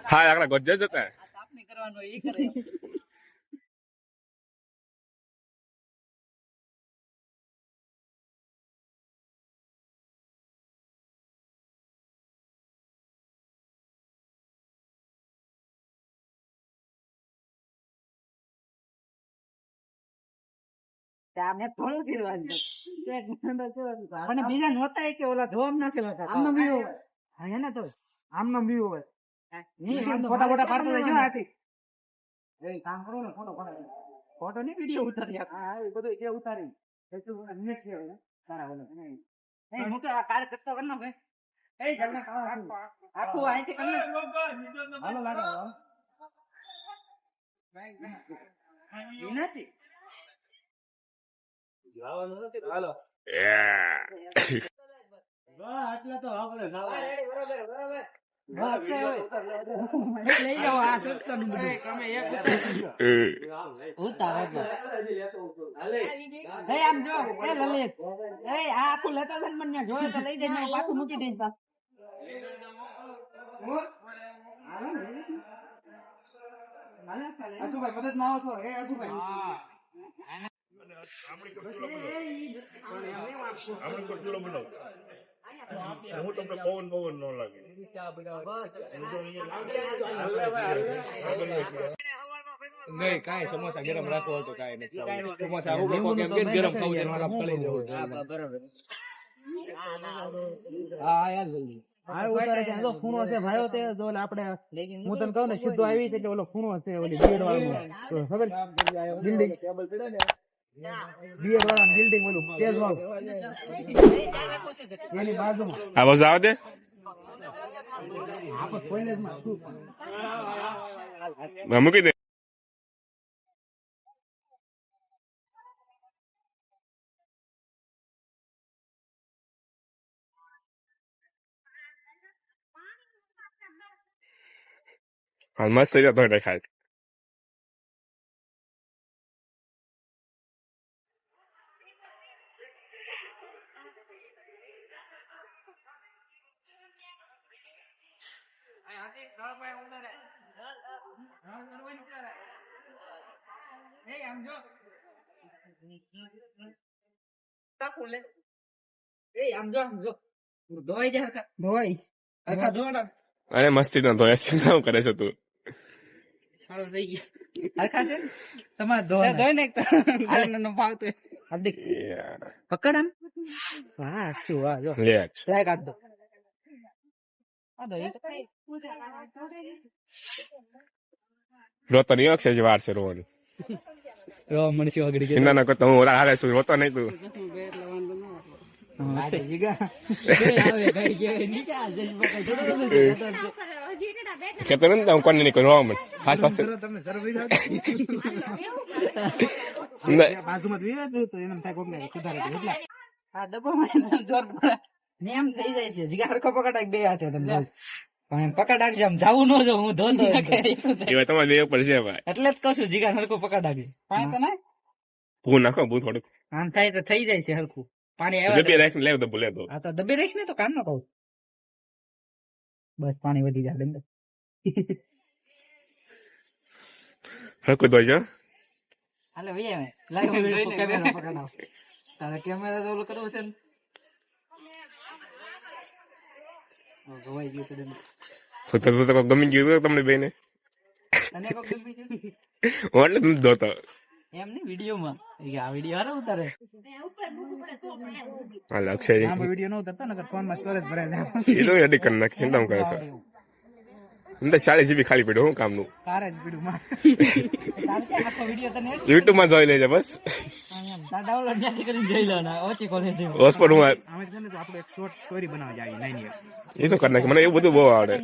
હા આગળ ગોજે જતા થોડું અને બીજા નહોતા કે ઓલા ધોમ નાખેલા હતા આમનો બીવો હા એને તો આમનો બીવો હોય ફોટા ફોટા પાડતો જાય આથી એ કામ કરો ને ફોટો ની વિડિયો ઉતારી હા એ બધું જે ઉતારી મિનિટ છે તારા ઓલો એ હું તો આ કાર્ય કરતો કર નાખે એ જમને આખું આઈથી કર હાલો લાગે વિનાશી હાલો આટલા તો આપણે લઈ જાઓ આ સસ્તા નું તમે આમ જો એ લલિત એ આ આખું લેતો છે મને જોયે તો લઈ જઈને પાછું મૂકી દઈશ અશુભાઈ મદદ માં આવો છો એ અશુભાઈ હું તમને પવન પવન ન લાગે નહીં કાંઈ સમોસા ગરમ રાખવો હતો કાંઈ નથી સમોસા ગરમ ખાવું છે હા યાર જલ્દી આ ઉતારે છે તો ખૂણો છે ભાઈઓ તે જો આપણે હું તને કહું ને સીધો આવી છે એટલે ઓલો ખૂણો છે ઓલી બેડ વાળો ખબર બિલ્ડિંગ ટેબલ પડ્યો ને બેડ વાળા બિલ્ડિંગ ઓલું સ્ટેજ વાળું એની બાજુમાં આ બસ આવ દે આપણે કોઈને જ માં મૂકી દે હા મસ્ત થઈ જતો ખાય અરે મસ્તી નો ધોયા શું કરે છે તું પકડ આમ વાહ શું વાહ જો ટ્રાય કાઢ દો રોતો નહીં અક્ષય વાર છે રોવાનું ના ના કરતો હું હારે છું રોતો નહીં તું કેતો ને હું કોને નહીં કરું મને ખાસ ખાસ એમ થઈ જાય છે જીગા હરખો પકડાય બે હાથે તમને પકડાડશે આમ જાવું ન જો હું ધોતો તમારે દેવ પડશે ભાઈ એટલે જ કઉ છું જીગા હરખો પકડાડે પાણી તો ના ભૂ નાખો ભૂ થોડુંક આમ થાય તો થઈ જાય છે હરખું પાણી દબે રાખીને લેવ તો ભૂલે તો હા તો દબે રાખીને તો કામ ન કહું બસ પાણી વધી જાય અંદર હરખું ધોઈ હાલે ભાઈ લાઈવ કેમેરા પકડાવ તારે કેમેરા તો ઓલું કરવું છે ને ગમી ગયું તમને બેને એટલે તમે જોતો એમ ને વિડીયોમાં આ વિડીયો હારો ઉતારે હાલ અક્ષય વિડીયો ન ઉતારતો ને ફોનમાં સ્ટોરેજ ભરાય એ તો એડિટ કરી નાખી ચિંતા કરે છે અંદર 40 GB ખાલી પડ્યો હું કામનું તારે જ પીડું માં આખો વિડીયો તને YouTube માં જોઈ લેજે બસ ડાઉનલોડ નથી કરીને જોઈ લો ને ઓછી ક્વોલિટી હોસ્પોટ હું અમે છે ને તો આપણે એક શોર્ટ સ્ટોરી બનાવવા જાય નાની એ તો કરી નાખી મને એવું બધું બહુ આવડે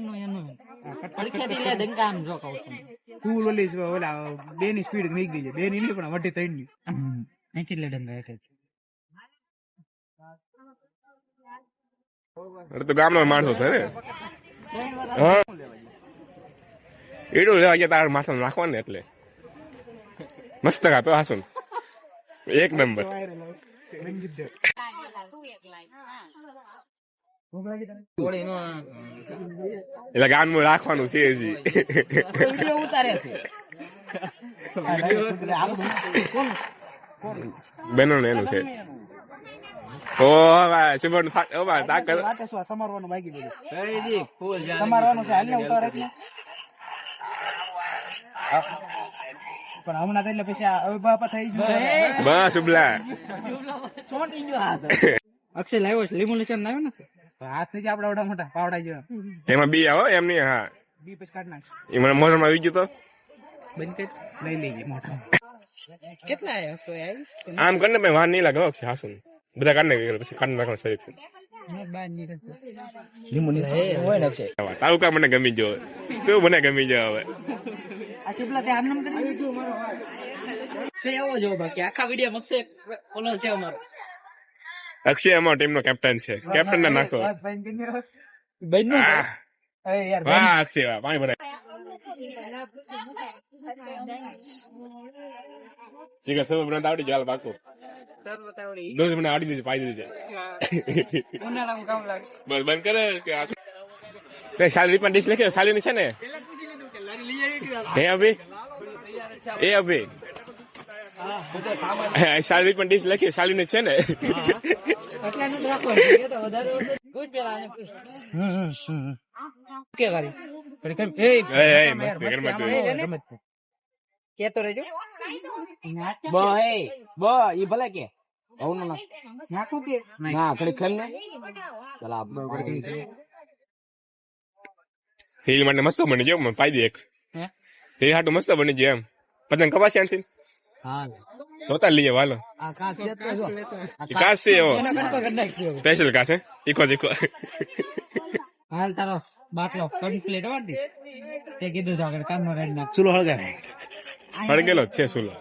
પડખેથી લે ડંકા આમ જો કહું છું ફૂલ ઓલી ઓલા બે ની સ્પીડ નીકળી જાય બે ની નહીં પણ વટી 3 ની અહીંથી લે ડંકા એક અરે તો ગામનો માણસો છે ને હા એડું લેવા ગયા તાર માથા નાખવાનું ને એટલે મસ્ત ખાતો હાસુન એક નંબર. એટલે ગાનમાં રાખવાનું છે હજી. બેનો ને એનું છે. ઓ ભાઈ સુબહ સમારવાનું બાકી બધું સમારવાનું છે. હાલ ને ઉતાર જ ને. પણ હમણાં તો એટલે પછી હવે બાપા થઈ ગયું બસ ઉબલા. અક્ષય લાવ્યો છે લીંબુ નીચે લાવ્યો ને હાથ નથી આપડા ઓડા મોટા પાવડા જેવા એમાં બી આવો એમ નહીં. હા બી પછી કાઢ નાખ એ મને મોઢામાં આવી ગયું તો લઈ લેજે મોટા કેટલા આવ્યા તો આવીશ આમ કરીને ભાઈ વાર નહીં લાગે હો હાસુન. બધા કાઢ નાખી પછી કાઢ નાખવાનું શરીર થી. લીંબુ નીચે હોય ને અક્ષય તારું કામ મને ગમી ગયો તું મને ગમી ગયો હવે. આ શિપલા તે આમનામ કરી છે એવો જો બાકી આખા વિડીયો મકશે ઓલો છે અમારો અક્ષય અમારો ટીમ નો કેપ્ટન છે. કેપ્ટન ને નાખો. બહેનો આહ, એ યાર વાહ અક્ષય વાહ પાણી ભરાય. ઠીક છે સબ મને આવડી ગયો હાલ પાકું. દોસ્ત મને આવડી દીધી પાઈ દીધી. ઉનાળામાં કામ લાગે બસ બંધ કરે કે સાલી પણ ડીશ લખે સાલી ની છે ને હે અભી એ અભી સાલી પણ ડીશ લખી સાલી ની છે ને. કેતો રેજો ઈ ભલે કે નાખું કે ના ઘડી ખેલ ને ચલા હિલ માટે મસ્ત બની ગયો મને પાઈ દે એક તે હાટું મસ્ત બની ગયો એમ પતંગ કપાસી આનથી હા જોતા લઈએ વાલો આ કાસ છે તો જો કાસ છે એવો સ્પેશિયલ કાસ હે ઈકો હાલ તારો બાટલો કમ્પ્લીટ વાળી તે કીધું તો આગળ કામ નો રેડ નાખ ચૂલો હળગાવે હળગેલો જ છે સુલો.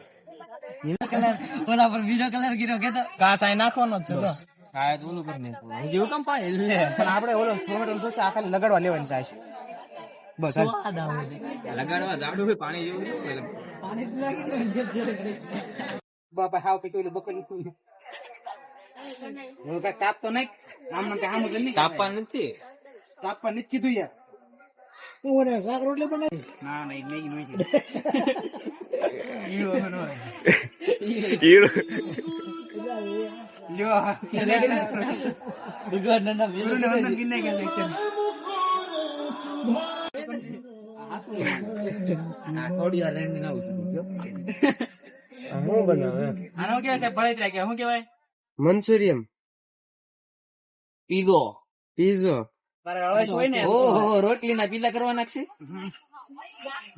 કલર ઓલા પર બીજો કલર કીધો કેતો કાસ આય નાખવાનો જ છે તો હા તો ઓલું કરી નાખું હજી હુકમ પાડે લે પણ આપણે ઓલો ટોમેટો સોસ આ ખાલી લગાડવા લેવાની છે બસ હાલ. લગાડવા જાડું હોય પાણી જેવું પાણી બાપા હાવ કે ઓલું બકરી ઓલું કાંઈ તાપ તો નહીં આમ નામ કે આમ જ નહીં તાપવા નથી તાપવા નથી કીધું યાર ઓરે શાક રોટલી બનાવી ના નહીં નહીં નહીં ઈરો નો ઈરો લ્યો ભગવાન ના ગુરુને વંદન કિને કે લેક્ચર થોડી વાર રેન્ડ ના ઉઠી હું બનાવે આનો કેવાય છે ભળેતરા કે શું કહેવાય મંચુરિયન પીઝો પીઝો ઓહો રોટલી ના પીઝા કરવાના છે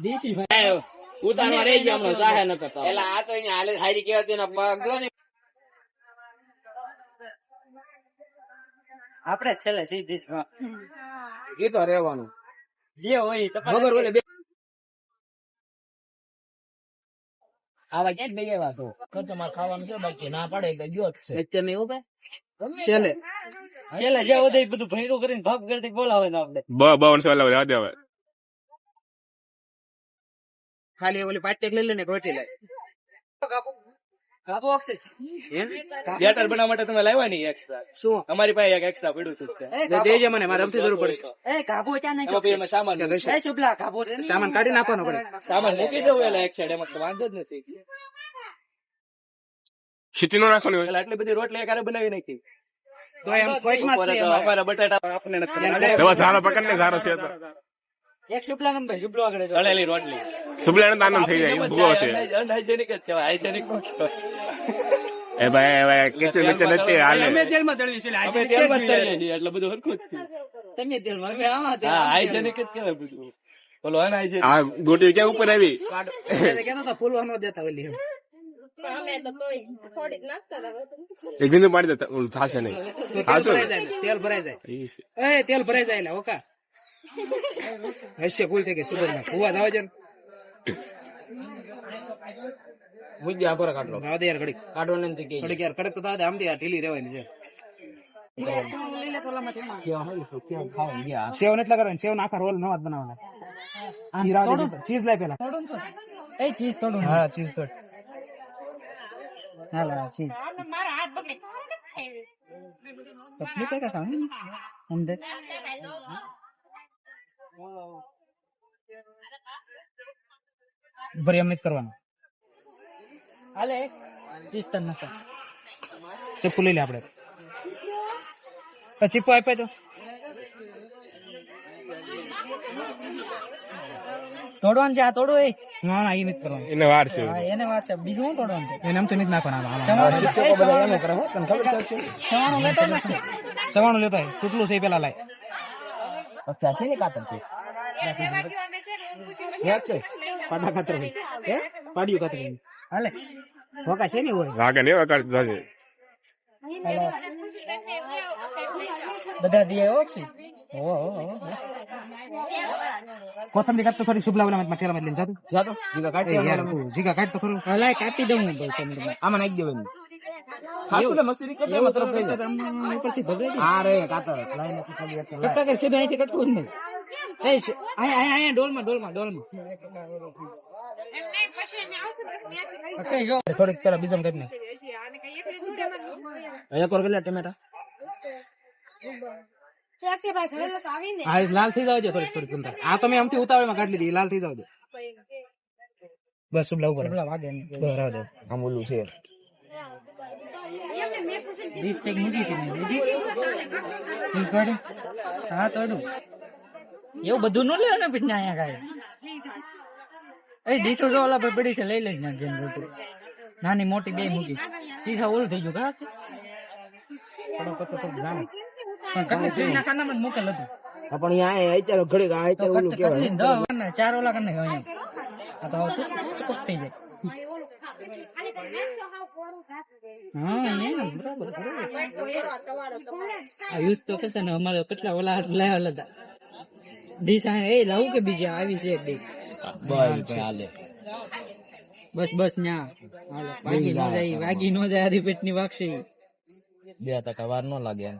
દેશી ભાઈ ઉતારવા રહી ગયો હમણાં ચાહે ન કરતા એલા આ તો અહીંયા હાલે હારી કેવાતી ના પગ જો ને આપણે છેલ્લે સીધી એ તો રહેવાનું જે હોય વગર ઓલે બે આવા ક્યાં બે ગયા છો તો તમારે ખાવાનું છે બાકી ના પાડે કે ગયો છે લેક્ચર નહીં ઉભે છેલ્લે છેલ્લે જે બધું બધું ભેગું કરીને ભાગ કરતી બોલાવે ને આપણે બાવન સો લાવ દે હવે ખાલી ઓલી પાટી લઈ લે ને રોટી લઈ કાપો ઓક્સે બેટર બનાવવા માટે તમે લાવ્યા નહીં એક્સ્ટ્રા શું અમારી પાસે એક એક્સ્ટ્રા પડ્યું છે દેજે મને મારે રમતી જરૂર પડશે એ કાબો ચા નહીં એમાં પછી સામાન એ શુભલા કાબો સામાન કાઢી નાખવાનો પડે સામાન મૂકી દેવું એટલે એક સાઈડ એમાં તો વાંધો જ નથી ખીચી નો નાખવાનું એટલે આટલી બધી રોટલી એકારે બનાવી નાખી તો એમ ફોઈટમાં છે અમારા બટાટા આપણે નથી દવા સારો પકડ ને સારો છે તો એક શુભલા નંબર શુભલો આગળ ગળેલી રોટલી સુબલાને તો આનંદ થઈ જાય ભૂવો છે અનહાઇજેનિક જ કહેવાય હાઇજેનિક નો કહેવાય એ ભાઈ કિચન કિચન નથી હાલે અમે તેલમાં તળવી છે અમે તેલમાં તળીએ છીએ એટલે બધું હરખું જ છે તમે તેલમાં અમે આમાં તેલ હા હાઇજેનિક જ કહેવાય બધું બોલો અનહાઇજેનિક આ ગોટી ક્યાં ઉપર આવી કેનો તો ફૂલવા ન દેતા ઓલી એમ એક બિંદુ પાડી દેતા ઓલું થાશે નહીં તેલ ભરાઈ જાય એ તેલ ભરાઈ જાય એટલે ઓકા હશે ભૂલ થઈ ગઈ સુગર માં કુવા દાવ છે મુજ્જા પર કાઢલો દાવ દે યાર ઘડી કાઢવાની નથી કે ઘડી યાર કડક તો દાવ દે આમ દે ઢીલી રહેવાની છે સેવ નથી લગાડવાની સેવ નાખા રોલ નવા બનાવવાના ચીઝ લાય પેલા એ ચીઝ તોડું હા ચીઝ તોડ હાલ છે તકલીફ કઈ કાકા અંદર ઉપર એમ નથી કરવાનું હાલે ચિસ્તન નતા ચપ્પુ લઈ લે આપણે ચપ્પુ આપે તો તોડવાનું છે આ તોડો એ ના ના એ નથી કરવાનું એને વાર છે એને વાર છે બીજું શું તોડવાનું છે એને આમ તો નથી નાખવાનું સવાણું લેતો નથી સવાણું લેતો કેટલું છે પેલા લાય અચ્છા છે ને કાતર છે યાદ છે પાડા કાતર હે પાડિયું કાતર હાલે વકા છે ને હોય વાગે ને વકા જાજે બધા દિયા હો છે ઓ કોથમરી કાટ તો થોડી શુભ લાવલા માં ઠેલા માં લઈને જાતો જીગા કાટ યાર જીગા કાટ તો ખરું હલાય કાપી દઉં હું ભાઈ આમાં નાખી દેવાનું ખાસુલે મસ્તી કરતે મતલબ થઈ જાય ઉપરથી ભગરે આ રે કાતર લાઈ નાખી ખાલી કટકા કર સીધો અહીંથી કટતું જ નહીં સહી આયા ડોલમાં અક્ષય જો થોડીક પેલા બીજમ કાઢને એક ઓર કેટલા ટમેટા હા લાલ થઈ જાવ થોડીક અંદર આ તમે આમથી ઉતાવળમાં કાઢી લીધી લાલ થઈ જાવ બસ શુભ લાવ ઉપર વાગે બરાબર આમ ઓલું છે દીપ ટેક મૂકી હતી હા તોડું એવું બધું ન લેવા ને પછી અહીંયા કાંઈ એ ડીશો જો ઓલા પર પડી છે લઈ લઈશ ના જેમ રોટી નાની મોટી બે મૂકી સીધા ઓલું થઈ ગયું કા મોકલ હતું પણ અહીંયા ઘડી ઓલું કેવાય ચાર ઓલા કરીને આ તો થઈ જાય હા યુઝ તો કરતા ને અમારે કેટલા ઓલા લાવ્યા હતા ડીશ એ લાવું કે બીજા આવી છે ડીશ બસ ન્યા વાગી નો જાય આધી પેટ ની વાગશે 2% વાર નો લાગે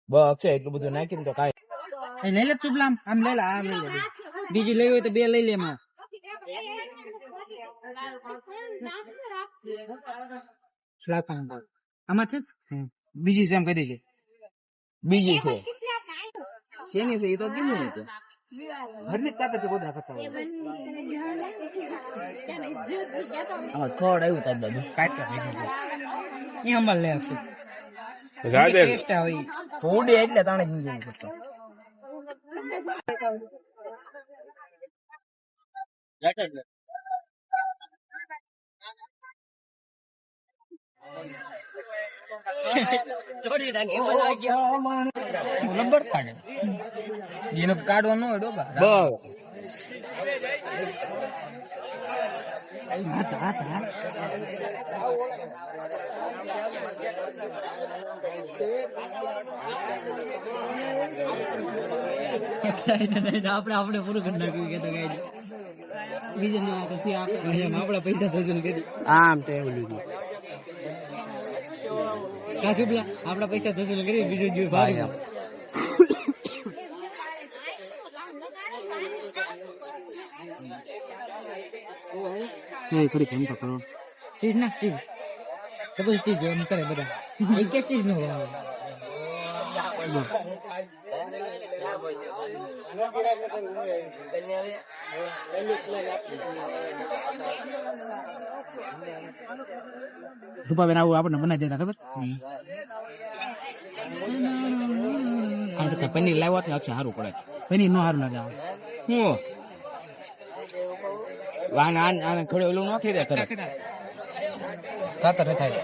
બસ એટલું બધું નાખીને તો કાંઈ લઈ લે ચુબલામ આમ લઈ લે આમ લઈ લે બીજી લેવી હોય તો 2 લઈ લે એમાં આમાં છે બીજી છે એમ કહી દેજે બીજી છે શેની છે એ તો કેમ નહીં છે ઘરની તાકાત છે ગોદરા કરતા હોય થોડ આવ્યું તાર દાદુ કાઢતા એ અંબલ લે છે જાદે ટેસ્ટ આવે થોડી એટલે તાણે જ નહીં કરતો નંબર કાઢે એનો કાઢવાનો હોય ડોબા આપડે પૂરું કરી નાખ્યું કે બીજા આપડા પૈસા વસૂલ કરી આમ તો એવું લીધું આપડા પૈસા વસૂલ કરી બીજું જોયું ભાઈ ખરી કેમ તો કરો ચીજ ના ચીજ બધું ચીજ એમ કરે બધા એક એક ચીજ નું રૂપાબેન આવું આપણને બનાવી દેતા ખબર પનીર લાવ્યો ને સારું પડે પનીર નો સારું લાગે હું આને ખડે ઓલું ન થઈ જાય કાતર થાય